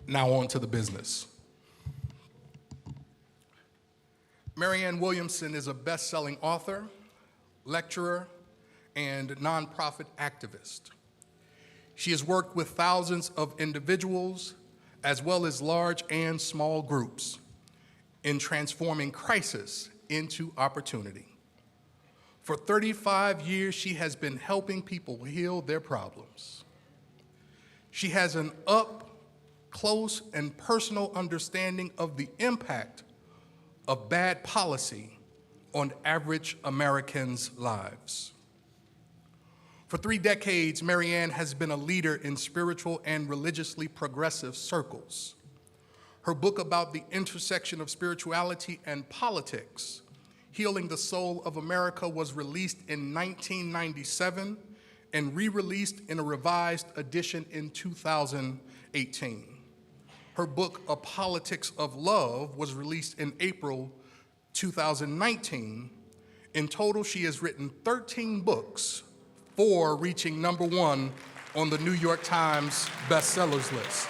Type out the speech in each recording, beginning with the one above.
Now on to the business. Marianne Williamson is a best-selling author, lecturer, and nonprofit activist. She has worked with thousands of individuals, as well as large and small groups, in transforming crisis into opportunity. For 35 years, she has been helping people heal their problems. She has an up, close, and personal understanding of the impact of bad policy on average Americans' lives. For 3 decades, Marianne has been a leader in spiritual and religiously progressive circles. Her book about the intersection of spirituality and politics, Healing the Soul of America, was released in 1997 and re-released in a revised edition in 2018. Her book, A Politics of Love, was released in April 2019. In total, she has written 13 books, 4 reaching #1 on the New York Times bestsellers list.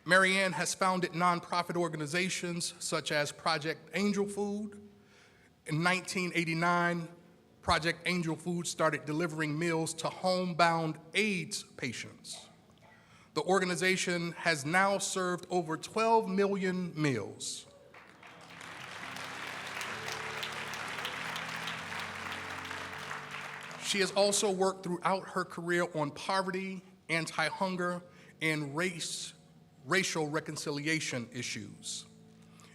Marianne has founded nonprofit organizations such as Project Angel Food. In 1989, Project Angel Food started delivering meals to homebound AIDS patients. The organization has now served over 12 million meals. She has also worked throughout her career on poverty, anti-hunger, and racial reconciliation issues.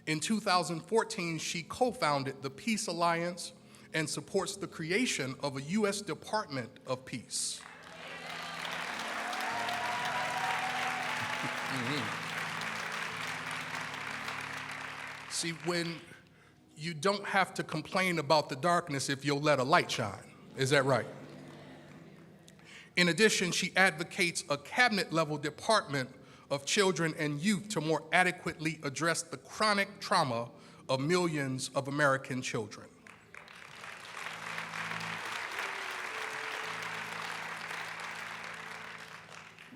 In 2014, she co-founded the Peace Alliance and supports the creation of a U.S. Department of Peace. See, when you don't have to complain about the darkness if you'll let a light shine. Is that right? In addition, she advocates a cabinet-level department of children and youth to more adequately address the chronic trauma of millions of American children.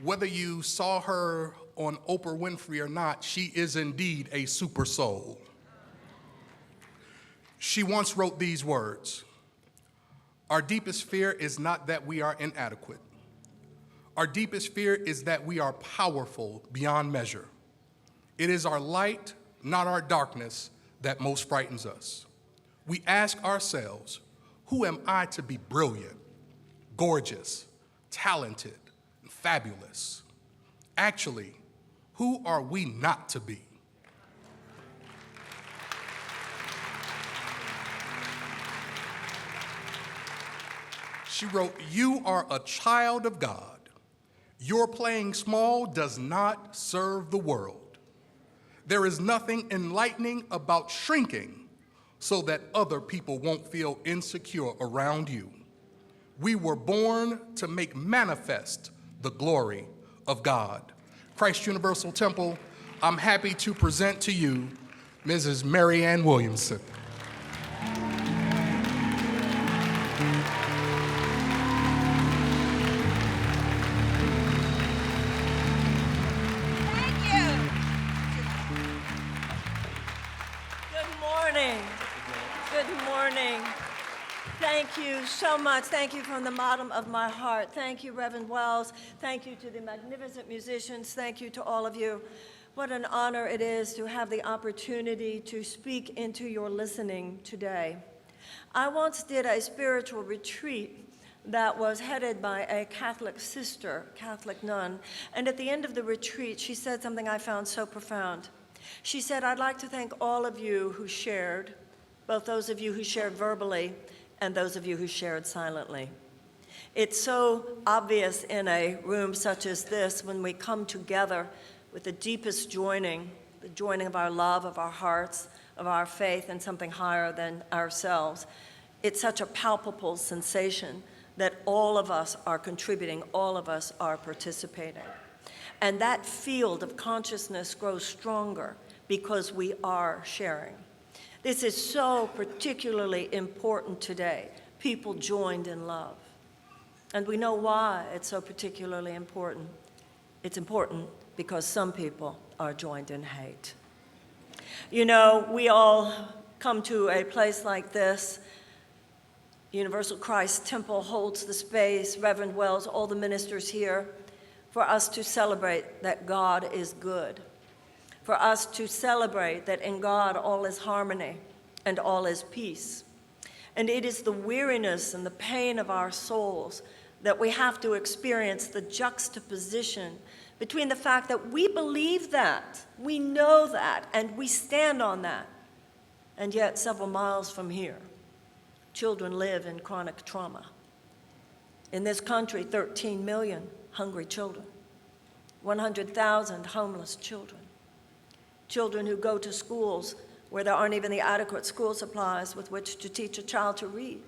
Whether you saw her on Oprah Winfrey or not, she is indeed a super soul. She once wrote these words: "Our deepest fear is not that we are inadequate. Our deepest fear is that we are powerful beyond measure. It is our light, not our darkness, that most frightens us. We ask ourselves, who am I to be brilliant, gorgeous, talented, and fabulous? Actually, who are we not to be?" She wrote, "You are a child of God. Your playing small does not serve the world. There is nothing enlightening about shrinking so that other people won't feel insecure around you. We were born to make manifest the glory of God." Christ Universal Temple, I'm happy to present to you Mrs. Marianne Williamson. Thank you so much. Thank you from the bottom of my heart. Thank you, Reverend Wells. Thank you to the magnificent musicians. Thank you to all of you. What an honor it is to have the opportunity to speak into your listening today. I once did a spiritual retreat that was headed by a Catholic sister, Catholic nun, and at the end of the retreat, she said something I found so profound. She said, "I'd like to thank all of you who shared, both those of you who shared verbally and those of you who shared silently. It's so obvious in a room such as this when we come together with the deepest joining, the joining of our love, of our hearts, of our faith in something higher than ourselves. It's such a palpable sensation that all of us are contributing, all of us are participating. And that field of consciousness grows stronger because we are sharing. This is so particularly important today. People joined in love. And we know why it's so particularly important. It's important because some people are joined in hate. You know, we all come to a place like this. Universal Christ Temple holds the space, Reverend Wells, all the ministers here, for us to celebrate that God is good, for us to celebrate that in God all is harmony and all is peace. And it is the weariness and the pain of our souls that we have to experience the juxtaposition between the fact that we believe that, we know that, and we stand on that, and yet several miles from here, children live in chronic trauma. In this country, 13 million hungry children, 100,000 homeless children, children who go to schools where there aren't even the adequate school supplies with which to teach a child to read,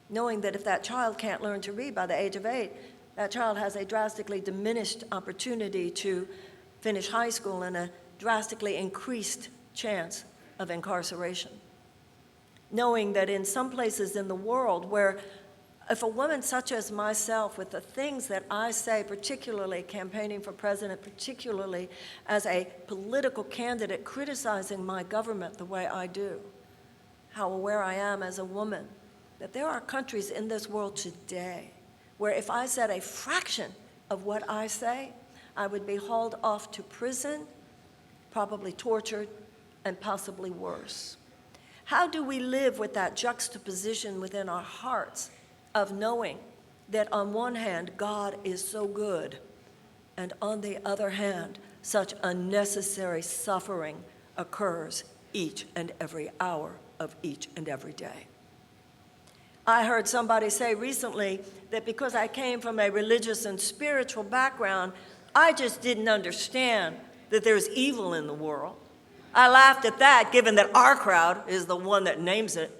knowing that if that child can't learn to read by the age of 8, that child has a drastically diminished opportunity to finish high school and a drastically increased chance of incarceration. Knowing that in some places in the world where if a woman such as myself, with the things that I say, particularly campaigning for president, particularly as a political candidate criticizing my government the way I do, how aware I am as a woman that there are countries in this world today where if I said a fraction of what I say, I would be hauled off to prison, probably tortured, and possibly worse. How do we live with that juxtaposition within our hearts of knowing that on one hand, God is so good, and on the other hand, such unnecessary suffering occurs each and every hour of each and every day? I heard somebody say recently that because I came from a religious and spiritual background, I just didn't understand that there's evil in the world. I laughed at that, given that our crowd is the one that names it.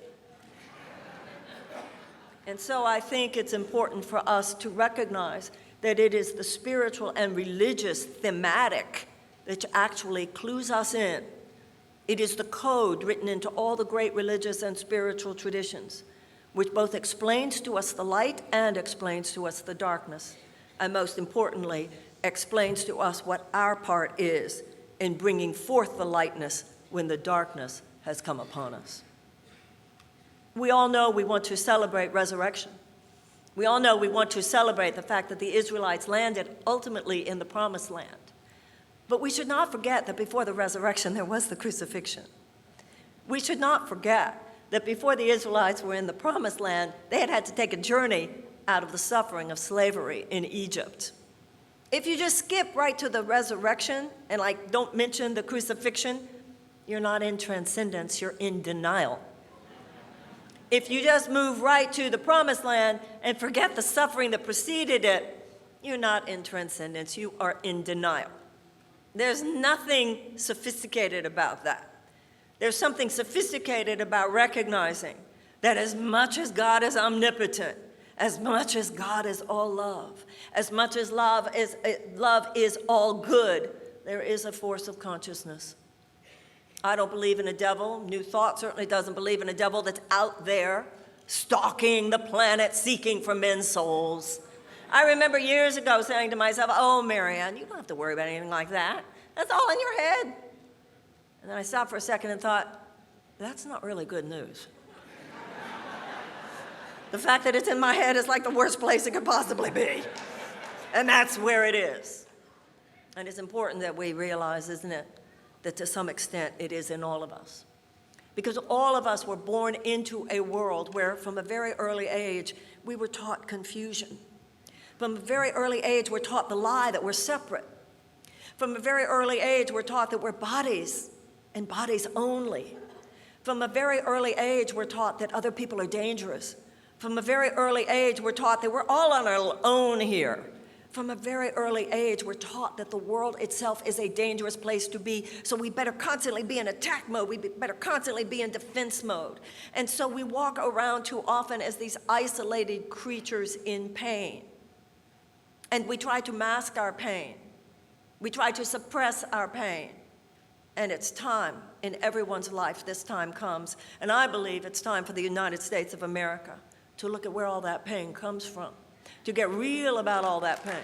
And so I think it's important for us to recognize that it is the spiritual and religious thematic that actually clues us in. It is the code written into all the great religious and spiritual traditions, which both explains to us the light and explains to us the darkness, and most importantly, explains to us what our part is in bringing forth the lightness when the darkness has come upon us. We all know we want to celebrate resurrection. We all know we want to celebrate the fact that the Israelites landed ultimately in the Promised Land. But we should not forget that before the resurrection, there was the crucifixion. We should not forget that before the Israelites were in the Promised Land, they had to take a journey out of the suffering of slavery in Egypt. If you just skip right to the resurrection and don't mention the crucifixion, you're not in transcendence, you're in denial. If you just move right to the Promised Land and forget the suffering that preceded it, you're not in transcendence, you are in denial. There's nothing sophisticated about that. There's something sophisticated about recognizing that as much as God is omnipotent, as much as God is all love, as much as love is all good, there is a force of consciousness. I don't believe in a devil. New Thought certainly doesn't believe in a devil that's out there stalking the planet, seeking for men's souls. I remember years ago saying to myself, oh, Marianne, you don't have to worry about anything like that. That's all in your head. And then I stopped for a second and thought, that's not really good news. The fact that it's in my head is like the worst place it could possibly be. And that's where it is. And it's important that we realize, isn't it, that to some extent it is in all of us. Because all of us were born into a world where from a very early age we were taught confusion. From a very early age we're taught the lie that we're separate. From a very early age we're taught that we're bodies and bodies only. From a very early age we're taught that other people are dangerous. From a very early age we're taught that we're all on our own here. From a very early age, we're taught that the world itself is a dangerous place to be, so we better constantly be in attack mode, we better constantly be in defense mode. And so we walk around too often as these isolated creatures in pain. And we try to mask our pain. We try to suppress our pain. And it's time in everyone's life, this time comes, and I believe it's time for the United States of America to look at where all that pain comes from. to get real about all that pain,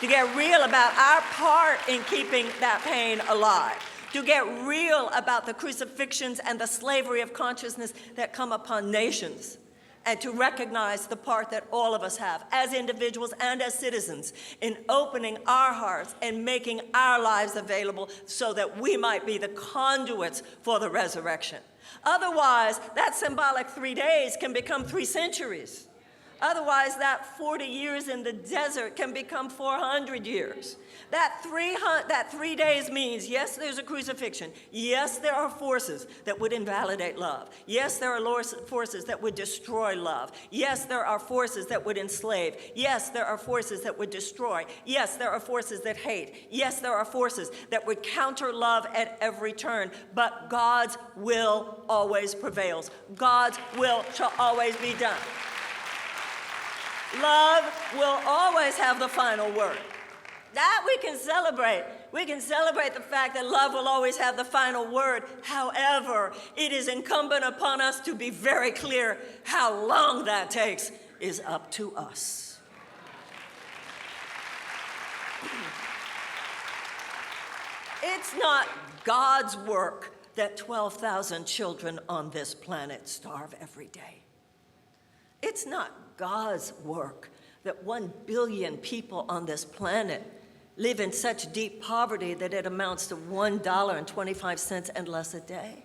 to get real about our part in keeping that pain alive, to get real about the crucifixions and the slavery of consciousness that come upon nations, and to recognize the part that all of us have as individuals and as citizens in opening our hearts and making our lives available so that we might be the conduits for the resurrection. Otherwise, that symbolic 3 days can become 3 centuries. Otherwise, that 40 years in the desert can become 400 years. That 3 days means, yes, there's a crucifixion. Yes, there are forces that would invalidate love. Yes, there are forces that would destroy love. Yes, there are forces that would enslave. Yes, there are forces that would destroy. Yes, there are forces that hate. Yes, there are forces that would counter love at every turn. But God's will always prevails. God's will shall always be done. Love will always have the final word. That we can celebrate. We can celebrate the fact that love will always have the final word. However, it is incumbent upon us to be very clear how long that takes is up to us. It's not God's work that 12,000 children on this planet starve every day. It's not God's work that 1 billion people on this planet live in such deep poverty that it amounts to $1.25 and less a day.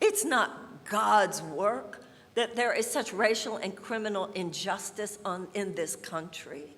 It's not God's work that there is such racial and criminal injustice in this country.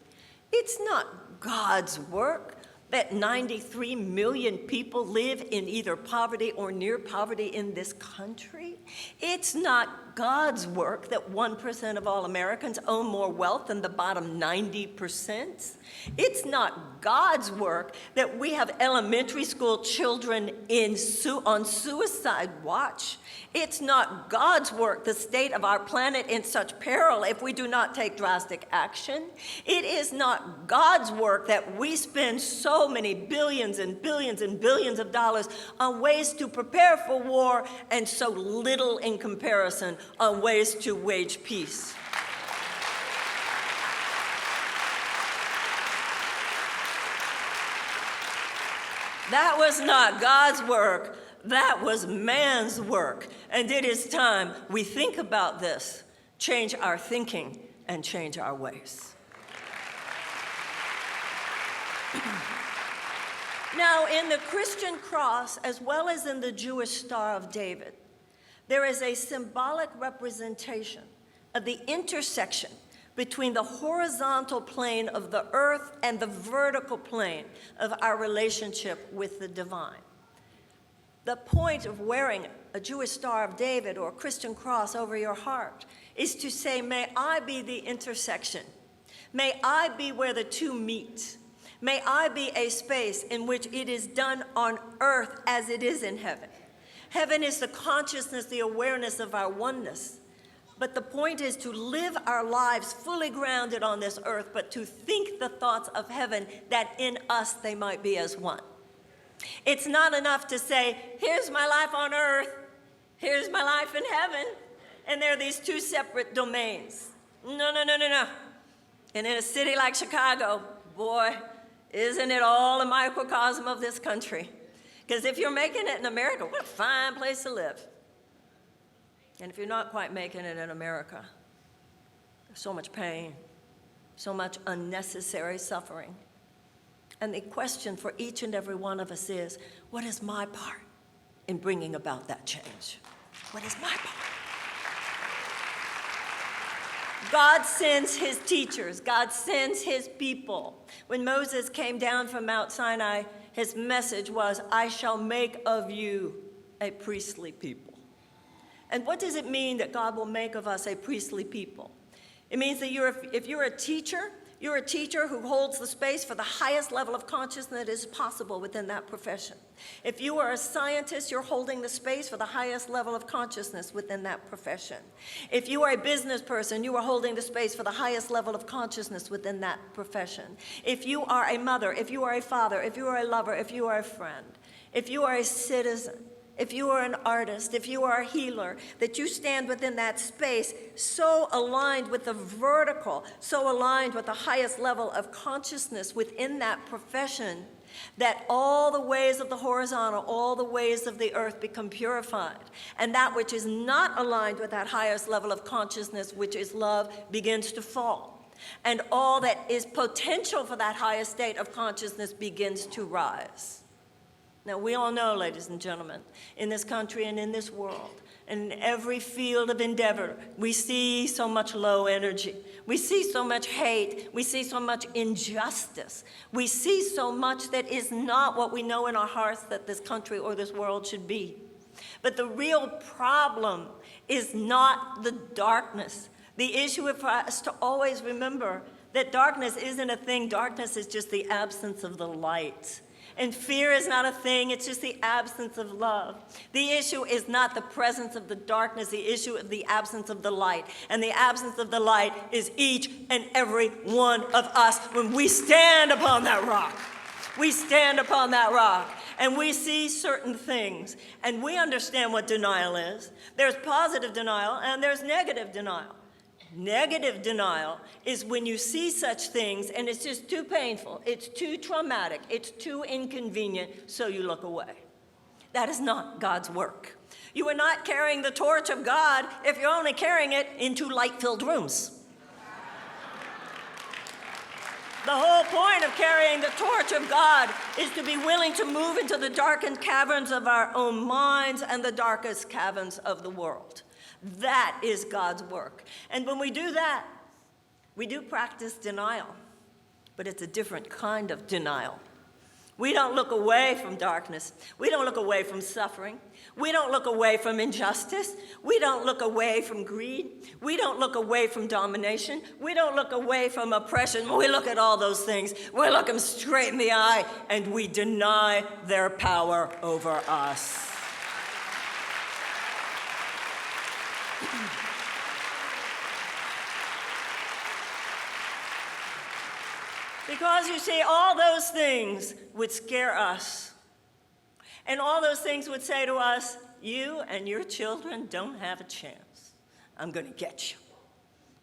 It's not God's work that 93 million people live in either poverty or near poverty in this country. It's not God's work that 1% of all Americans own more wealth than the bottom 90%. It's not God's work that we have elementary school children on suicide watch. It's not God's work, the state of our planet in such peril if we do not take drastic action. It is not God's work that we spend so many billions and billions and billions of dollars on ways to prepare for war and so little in comparison on ways to wage peace. That was not God's work. That was man's work. And it is time we think about this, change our thinking, and change our ways. Now, in the Christian cross, as well as in the Jewish Star of David, there is a symbolic representation of the intersection between the horizontal plane of the earth and the vertical plane of our relationship with the divine. The point of wearing a Jewish Star of David or a Christian cross over your heart is to say, may I be the intersection. May I be where the two meet. May I be a space in which it is done on earth as it is in heaven. Heaven is the consciousness, the awareness of our oneness. But the point is to live our lives fully grounded on this earth, but to think the thoughts of heaven that in us they might be as one. It's not enough to say, here's my life on earth, here's my life in heaven, and there are these two separate domains. No. And in a city like Chicago, boy, isn't it all a microcosm of this country? Because if you're making it in America, what a fine place to live. And if you're not quite making it in America, there's so much pain, so much unnecessary suffering. And the question for each and every one of us is, what is my part in bringing about that change? What is my part? God sends his teachers. God sends his people. When Moses came down from Mount Sinai, his message was, I shall make of you a priestly people. And what does it mean that God will make of us a priestly people? It means that if you're a teacher who holds the space for the highest level of consciousness that is possible within that profession. If you are a scientist, you're holding the space for the highest level of consciousness within that profession. If you are a business person, you are holding the space for the highest level of consciousness within that profession. If you are a mother, if you are a father, if you are a lover, if you are a friend, if you are a citizen, if you are an artist, if you are a healer, that you stand within that space so aligned with the vertical, so aligned with the highest level of consciousness within that profession, that all the ways of the horizontal, all the ways of the earth become purified. And that which is not aligned with that highest level of consciousness, which is love, begins to fall. And all that is potential for that highest state of consciousness begins to rise. Now, we all know, ladies and gentlemen, in this country and in this world, and in every field of endeavor, we see so much low energy. We see so much hate. We see so much injustice. We see so much that is not what we know in our hearts that this country or this world should be. But the real problem is not the darkness. The issue is for us to always remember that darkness isn't a thing. Darkness is just the absence of the light. And fear is not a thing, it's just the absence of love. The issue is not the presence of the darkness, the issue is the absence of the light. And the absence of the light is each and every one of us when we stand upon that rock. We stand upon that rock and we see certain things and we understand what denial is. There's positive denial and there's negative denial. Negative denial is when you see such things and it's just too painful, it's too traumatic, it's too inconvenient, so you look away. That is not God's work. You are not carrying the torch of God if you're only carrying it into light-filled rooms. The whole point of carrying the torch of God is to be willing to move into the darkened caverns of our own minds and the darkest caverns of the world. That is God's work. And when we do that, we do practice denial, but it's a different kind of denial. We don't look away from darkness. We don't look away from suffering. We don't look away from injustice. We don't look away from greed. We don't look away from domination. We don't look away from oppression. We look at all those things. We look them straight in the eye, and we deny their power over us. Because you see, all those things would scare us. And all those things would say to us, you and your children don't have a chance. I'm going to get you.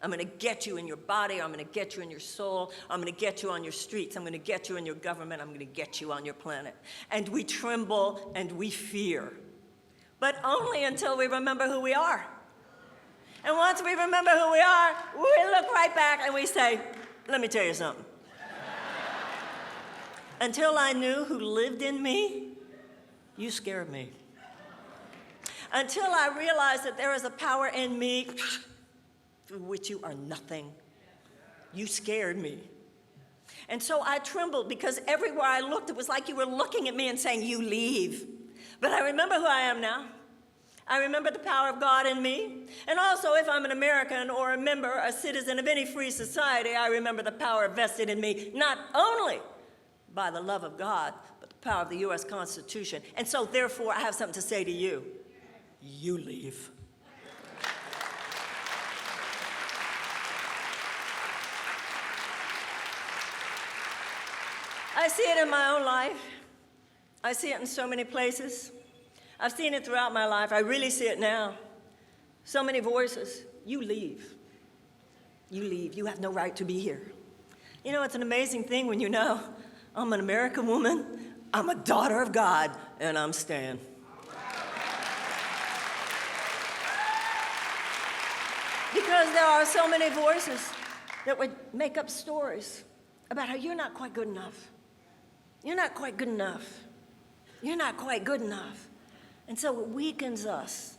I'm going to get you in your body. I'm going to get you in your soul. I'm going to get you on your streets. I'm going to get you in your government. I'm going to get you on your planet. And we tremble and we fear. But only until we remember who we are. And once we remember who we are, we look right back and we say, let me tell you something. Until I knew who lived in me, you scared me. Until I realized that there is a power in me through which you are nothing, you scared me. And so I trembled because everywhere I looked, it was like you were looking at me and saying, you leave. But I remember who I am now. I remember the power of God in me. And also, if I'm an American or a member, a citizen of any free society, I remember the power vested in me, not only by the love of God, but the power of the U.S. Constitution. And so, therefore, I have something to say to you. You leave. I see it in my own life. I see it in so many places. I've seen it throughout my life. I really see it now. So many voices. You leave. You leave. You have no right to be here. You know, it's an amazing thing when you know, I'm an American woman, I'm a daughter of God, and I'm staying. Because there are so many voices that would make up stories about how you're not quite good enough. You're not quite good enough. You're not quite good enough. And so it weakens us.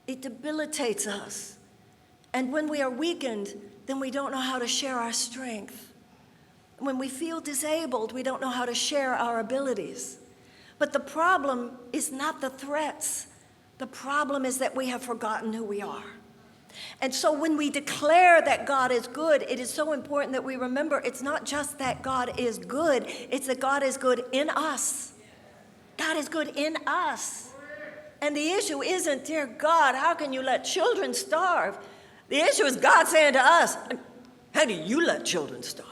It debilitates us. And when we are weakened, then we don't know how to share our strength. When we feel disabled, we don't know how to share our abilities. But the problem is not the threats. The problem is that we have forgotten who we are. And so when we declare that God is good, it is so important that we remember it's not just that God is good, it's that God is good in us. God is good in us. And the issue isn't, dear God, how can you let children starve? The issue is God saying to us, how do you let children starve?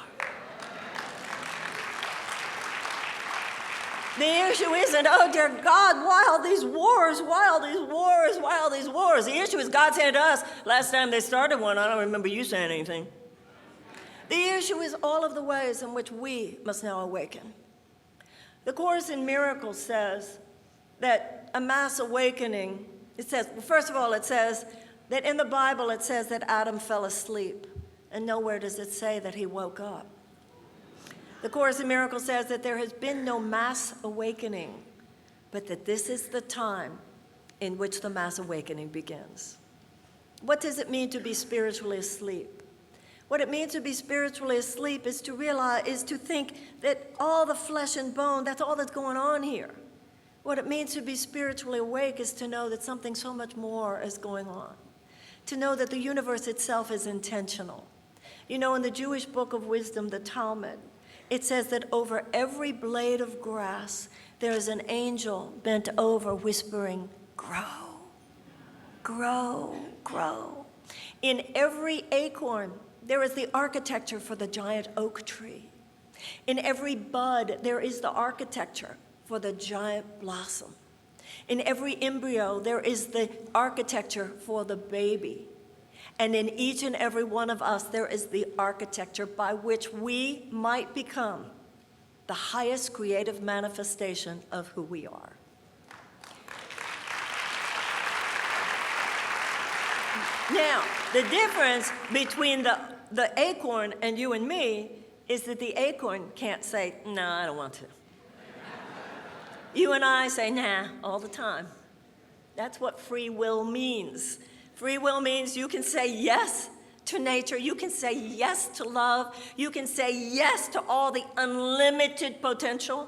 The issue isn't, oh dear God, why all these wars, why all these wars, why all these wars? The issue is God saying to us, last time they started one, I don't remember you saying anything. The issue is all of the ways in which we must now awaken. The Course in Miracles says that a mass awakening, it says, first of all, it says that in the Bible it says that Adam fell asleep, and nowhere does it say that he woke up. The Course in Miracles says that there has been no mass awakening, but that this is the time in which the mass awakening begins. What does it mean to be spiritually asleep? What it means to be spiritually asleep is to realize, is to think that all the flesh and bone, that's all that's going on here. What it means to be spiritually awake is to know that something so much more is going on. To know that the universe itself is intentional. You know, in the Jewish book of wisdom, the Talmud, it says that over every blade of grass, there is an angel bent over whispering, grow, grow, grow. In every acorn, there is the architecture for the giant oak tree. In every bud, there is the architecture for the giant blossom. In every embryo, there is the architecture for the baby. And in each and every one of us, there is the architecture by which we might become the highest creative manifestation of who we are. Now, the difference between the acorn and you and me is that the acorn can't say, no, I don't want to. You and I say, nah, all the time. That's what free will means. Free will means you can say yes to nature. You can say yes to love. You can say yes to all the unlimited potential.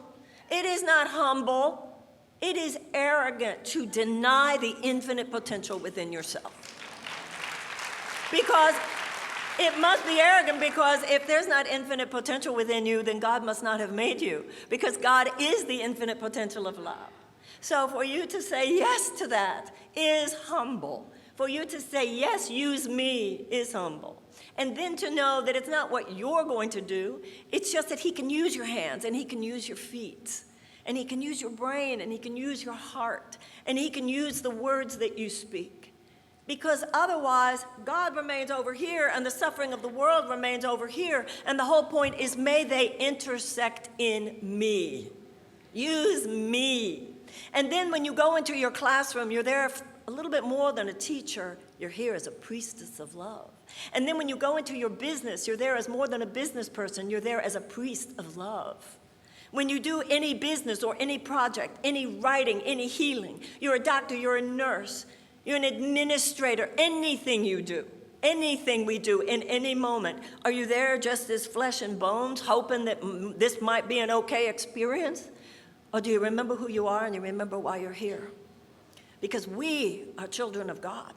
It is not humble. It is arrogant to deny the infinite potential within yourself. Because it must be arrogant, because if there's not infinite potential within you, then God must not have made you, because God is the infinite potential of love. So for you to say yes to that is humble. For you to say, yes, use me, is humble. And then to know that it's not what you're going to do, it's just that he can use your hands, and he can use your feet, and he can use your brain, and he can use your heart, and he can use the words that you speak. Because otherwise, God remains over here, and the suffering of the world remains over here, and the whole point is, may they intersect in me. Use me. And then when you go into your classroom, you're there a little bit more than a teacher. You're here as a priestess of love. And then when you go into your business, you're there as more than a business person. You're there as a priest of love. When you do any business or any project, any writing, any healing, you're a doctor, you're a nurse, you're an administrator, anything you do, anything we do in any moment, are you there just as flesh and bones, hoping that this might be an okay experience? Or do you remember who you are and you remember why you're here? Because we are children of God,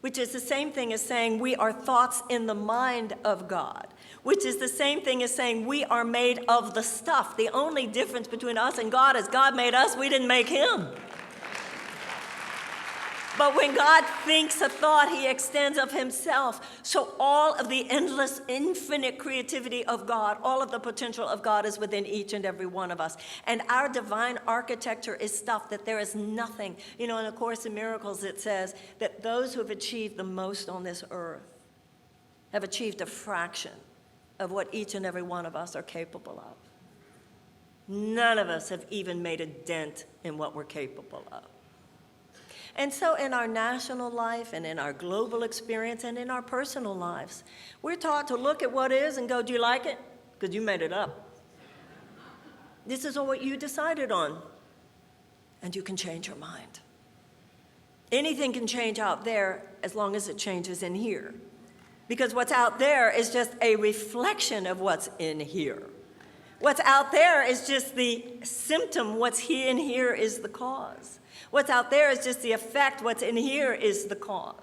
which is the same thing as saying we are thoughts in the mind of God, which is the same thing as saying we are made of the stuff. The only difference between us and God is God made us, we didn't make him. But when God thinks a thought, he extends of himself. So all of the endless, infinite creativity of God, all of the potential of God is within each and every one of us. And our divine architecture is stuff that there is nothing. You know, in the Course in Miracles, it says that those who have achieved the most on this earth have achieved a fraction of what each and every one of us are capable of. None of us have even made a dent in what we're capable of. And so in our national life and in our global experience and in our personal lives, we're taught to look at what is and go, do you like it? Because you made it up. This is what you decided on. And you can change your mind. Anything can change out there as long as it changes in here. Because what's out there is just a reflection of what's in here. What's out there is just the symptom. What's in here is the cause. What's out there is just the effect. What's in here is the cause.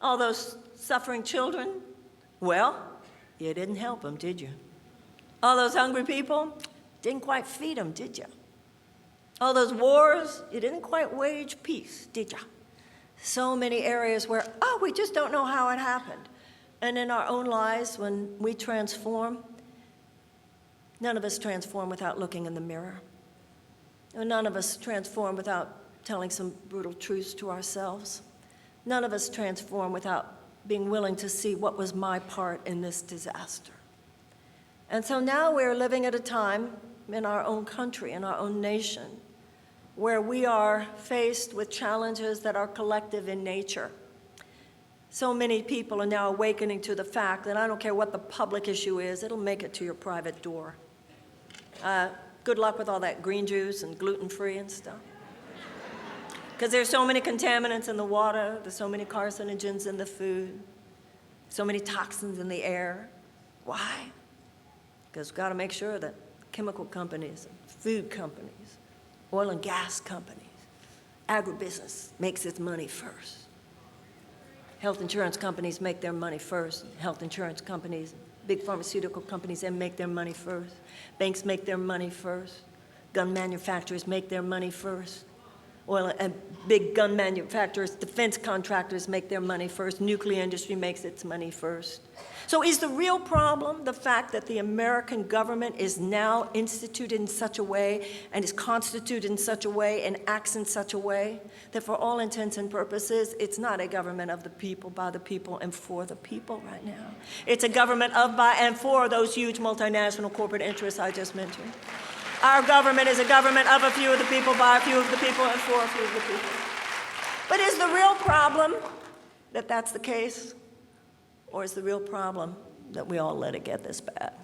All those suffering children, well, you didn't help them, did you? All those hungry people, didn't quite feed them, did you? All those wars, you didn't quite wage peace, did you? So many areas where, oh, we just don't know how it happened. And in our own lives, when we transform, none of us transform without looking in the mirror. None of us transform without telling some brutal truths to ourselves. None of us transform without being willing to see what was my part in this disaster. And so now we're living at a time in our own country, in our own nation, where we are faced with challenges that are collective in nature. So many people are now awakening to the fact that I don't care what the public issue is, it'll make it to your private door. Good luck with all that green juice and gluten-free and stuff. Because there's so many contaminants in the water, there's so many carcinogens in the food, so many toxins in the air. Why? Because we've got to make sure that chemical companies, food companies, oil and gas companies, agribusiness makes its money first. Health insurance companies make their money first. Health insurance companies, big pharmaceutical companies, they make their money first. Banks make their money first. Gun manufacturers make their money first. Oil and big gun manufacturers, defense contractors make their money first. Nuclear industry makes its money first. So is the real problem the fact that the American government is now instituted in such a way and is constituted in such a way and acts in such a way that for all intents and purposes, it's not a government of the people, by the people, and for the people right now. It's a government of, by, and for those huge multinational corporate interests I just mentioned. Our government is a government of a few of the people, by a few of the people, and for a few of the people. But is the real problem that that's the case? Or is the real problem that we all let it get this bad?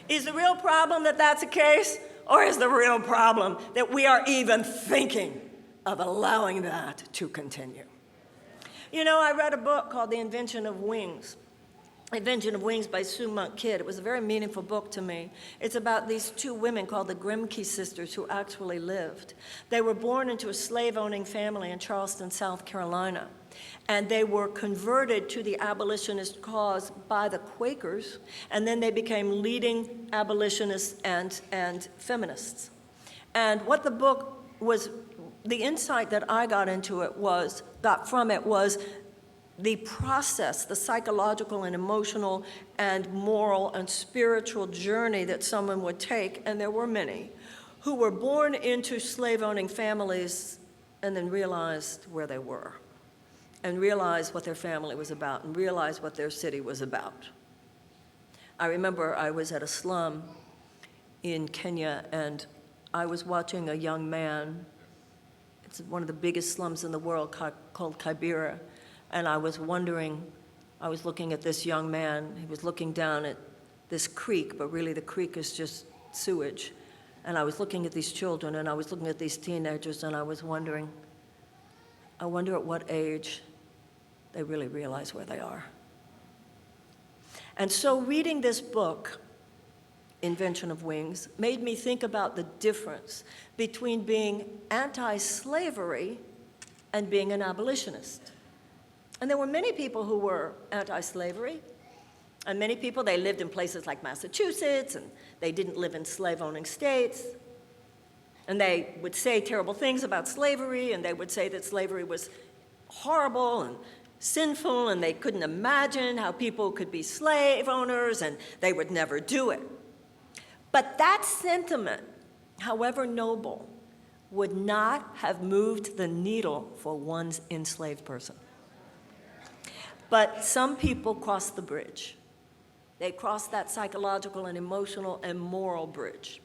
Is the real problem that that's the case? Or is the real problem that we are even thinking of allowing that to continue? You know, I read a book called The Invention of Wings. Invention of Wings by Sue Monk Kidd. It was a very meaningful book to me. It's about these two women called the Grimke sisters who actually lived. They were born into a slave-owning family in Charleston, South Carolina, and they were converted to the abolitionist cause by the Quakers, and then they became leading abolitionists and feminists. And what the book was, the insight that I got from it was the process, the psychological and emotional and moral and spiritual journey that someone would take, and there were many, who were born into slave-owning families and then realized where they were, and realized what their family was about, and realized what their city was about. I remember I was at a slum in Kenya, and I was watching a young man. It's one of the biggest slums in the world called Kibera. And I was wondering, I was looking at this young man. He was looking down at this creek, but really the creek is just sewage. And I was looking at these children, and I was looking at these teenagers, and I was wondering, I wonder at what age they really realize where they are. And so reading this book, Invention of Wings, made me think about the difference between being anti-slavery and being an abolitionist. And there were many people who were anti-slavery, and many people, they lived in places like Massachusetts, and they didn't live in slave-owning states. And they would say terrible things about slavery, and they would say that slavery was horrible and sinful, and they couldn't imagine how people could be slave owners, and they would never do it. But that sentiment, however noble, would not have moved the needle for one enslaved person. But some people cross the bridge. They cross that psychological and emotional and moral bridge.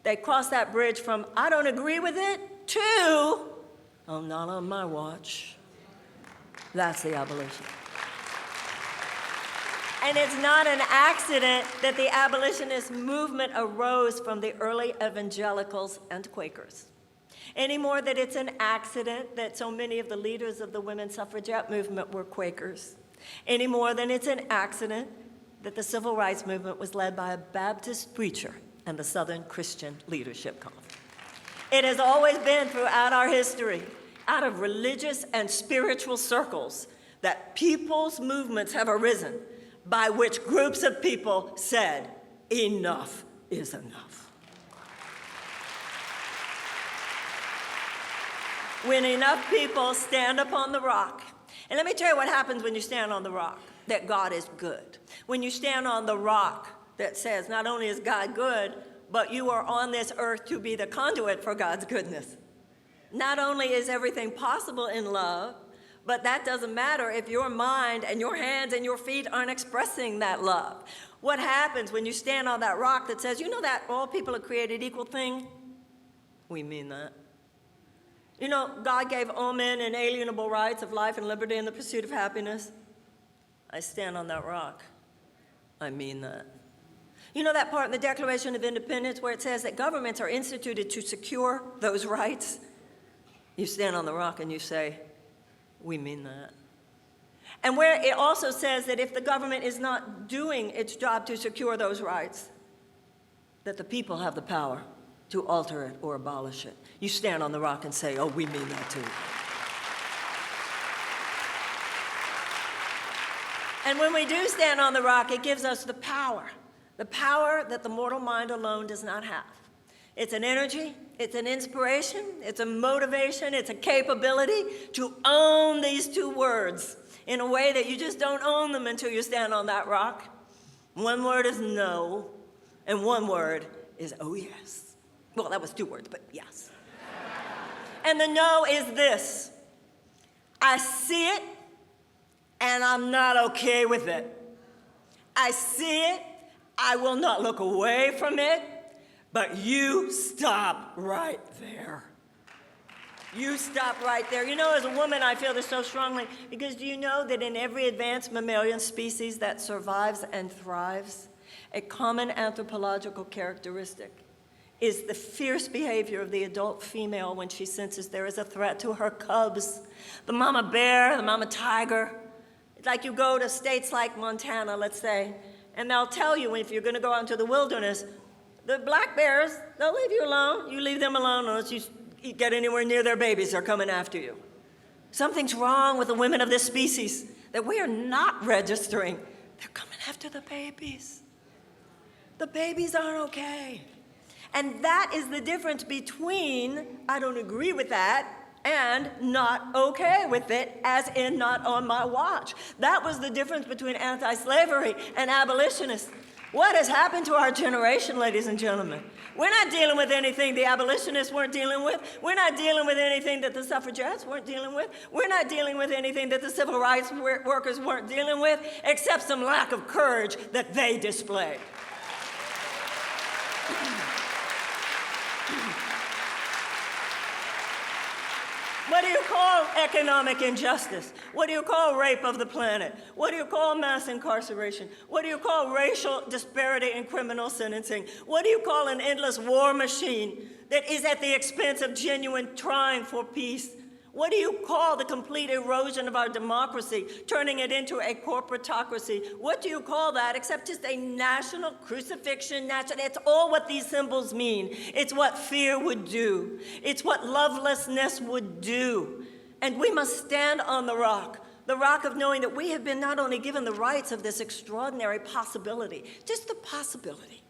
They cross that bridge from, I don't agree with it, to, oh, not on my watch. That's the abolition. And it's not an accident that the abolitionist movement arose from the early evangelicals and Quakers. Any more than it's an accident that so many of the leaders of the women's suffragette movement were Quakers. Any more than it's an accident that the civil rights movement was led by a Baptist preacher and the Southern Christian Leadership Conference. It has always been throughout our history, out of religious and spiritual circles, that people's movements have arisen by which groups of people said, enough is enough. When enough people stand upon the rock, and let me tell you what happens when you stand on the rock, that God is good. When you stand on the rock that says not only is God good, but you are on this earth to be the conduit for God's goodness. Not only is everything possible in love, but that doesn't matter if your mind and your hands and your feet aren't expressing that love. What happens when you stand on that rock that says, you know that all people are created equal thing? We mean that. You know, God gave all men inalienable rights of life and liberty in the pursuit of happiness. I stand on that rock. I mean that. You know that part in the Declaration of Independence where it says that governments are instituted to secure those rights? You stand on the rock and you say, we mean that. And where it also says that if the government is not doing its job to secure those rights, that the people have the power to alter it or abolish it. You stand on the rock and say, oh, we mean that too. And when we do stand on the rock, it gives us the power that the mortal mind alone does not have. It's an energy, it's an inspiration, it's a motivation, it's a capability to own these two words in a way that you just don't own them until you stand on that rock. One word is no, and one word is oh yes. Well, that was two words, but yes. And the no is this: I see it, and I'm not okay with it. I see it, I will not look away from it, but you stop right there. You stop right there. You know, as a woman, I feel this so strongly, because do you know that in every advanced mammalian species that survives and thrives, a common anthropological characteristic is the fierce behavior of the adult female when she senses there is a threat to her cubs. The mama bear, the mama tiger. It's like you go to states like Montana, let's say, and they'll tell you if you're going to go out into the wilderness, the black bears, they'll leave you alone. You leave them alone unless you get anywhere near their babies. They're coming after you. Something's wrong with the women of this species that we are not registering. They're coming after the babies. The babies aren't okay. And that is the difference between I don't agree with that and not okay with it, as in not on my watch. That was the difference between anti-slavery and abolitionists. What has happened to our generation, ladies and gentlemen? We're not dealing with anything the abolitionists weren't dealing with. We're not dealing with anything that the suffragettes weren't dealing with. We're not dealing with anything that the civil rights workers weren't dealing with, except some lack of courage that they displayed. What do you call economic injustice? What do you call rape of the planet? What do you call mass incarceration? What do you call racial disparity in criminal sentencing? What do you call an endless war machine that is at the expense of genuine trying for peace? What do you call the complete erosion of our democracy, turning it into a corporatocracy? What do you call that except just a national crucifixion? It's all what these symbols mean. It's what fear would do. It's what lovelessness would do. And we must stand on the rock of knowing that we have been not only given the rights of this extraordinary possibility, just the possibility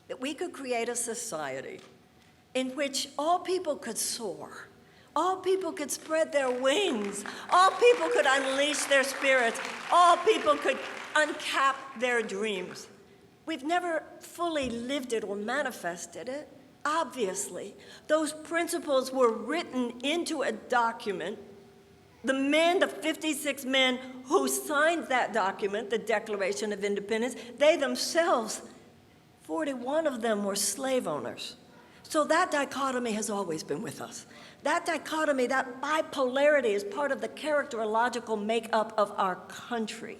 that we could create a society in which all people could soar. All people could spread their wings. All people could unleash their spirits. All people could uncap their dreams. We've never fully lived it or manifested it, obviously. Those principles were written into a document. The 56 men who signed that document, the Declaration of Independence, they themselves, 41 of them were slave owners. So that dichotomy has always been with us. That dichotomy, that bipolarity is part of the characterological makeup of our country.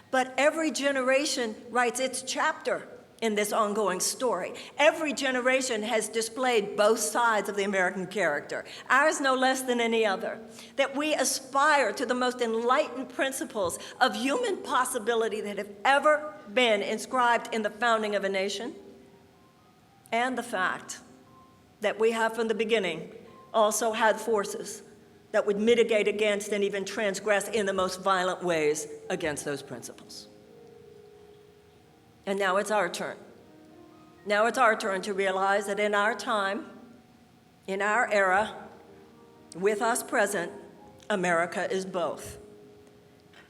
But every generation writes its chapter in this ongoing story. Every generation has displayed both sides of the American character, ours no less than any other. That we aspire to the most enlightened principles of human possibility that have ever been inscribed in the founding of a nation, and the fact that we have from the beginning also had forces that would mitigate against and even transgress in the most violent ways against those principles. And now it's our turn. Now it's our turn to realize that in our time, in our era, with us present, America is both.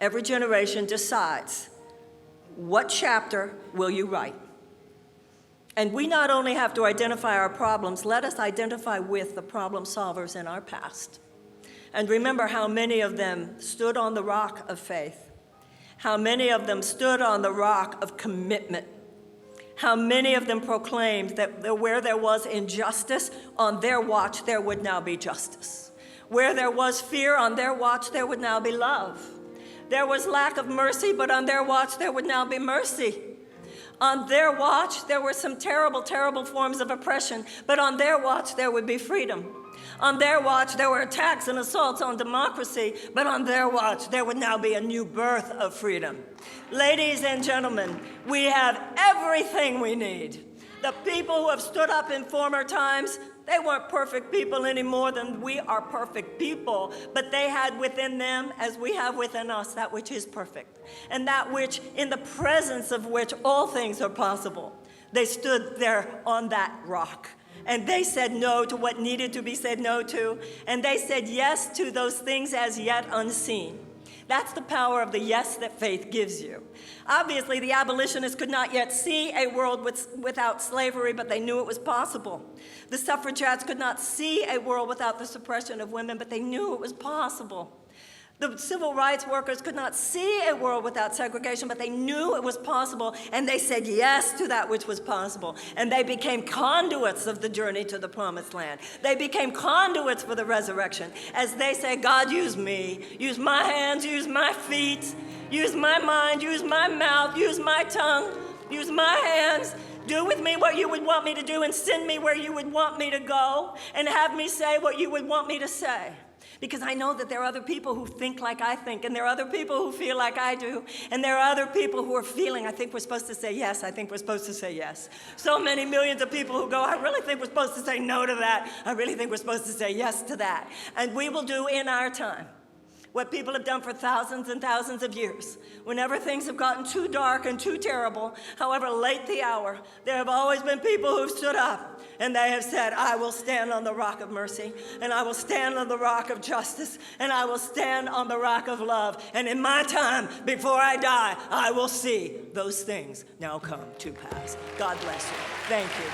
Every generation decides, what chapter will you write? And we not only have to identify our problems, let us identify with the problem solvers in our past. And remember how many of them stood on the rock of faith, how many of them stood on the rock of commitment, how many of them proclaimed that where there was injustice, on their watch there would now be justice. Where there was fear, on their watch there would now be love. There was lack of mercy, but on their watch there would now be mercy. On their watch, there were some terrible, terrible forms of oppression, but on their watch, there would be freedom. On their watch, there were attacks and assaults on democracy, but on their watch, there would now be a new birth of freedom. Ladies and gentlemen, we have everything we need. The people who have stood up in former times, they weren't perfect people any more than we are perfect people, but they had within them, as we have within us, that which is perfect, and that which, in the presence of which all things are possible. They stood there on that rock, and they said no to what needed to be said no to, and they said yes to those things as yet unseen. That's the power of the yes that faith gives you. Obviously, the abolitionists could not yet see a world without slavery, but they knew it was possible. The suffragettes could not see a world without the suppression of women, but they knew it was possible. The civil rights workers could not see a world without segregation, but they knew it was possible, and they said yes to that which was possible. And they became conduits of the journey to the promised land. They became conduits for the resurrection. As they say, God, use me. Use my hands, use my feet, use my mind, use my mouth, use my tongue, use my hands. Do with me what you would want me to do and send me where you would want me to go and have me say what you would want me to say. Because I know that there are other people who think like I think, and there are other people who feel like I do, and there are other people who are feeling, I think we're supposed to say yes, I think we're supposed to say yes. So many millions of people who go, I really think we're supposed to say no to that, I really think we're supposed to say yes to that. And we will do in our time what people have done for thousands and thousands of years. Whenever things have gotten too dark and too terrible, however late the hour, there have always been people who've stood up and they have said, I will stand on the rock of mercy, and I will stand on the rock of justice, and I will stand on the rock of love. And in my time, before I die, I will see those things now come to pass. God bless you. Thank you.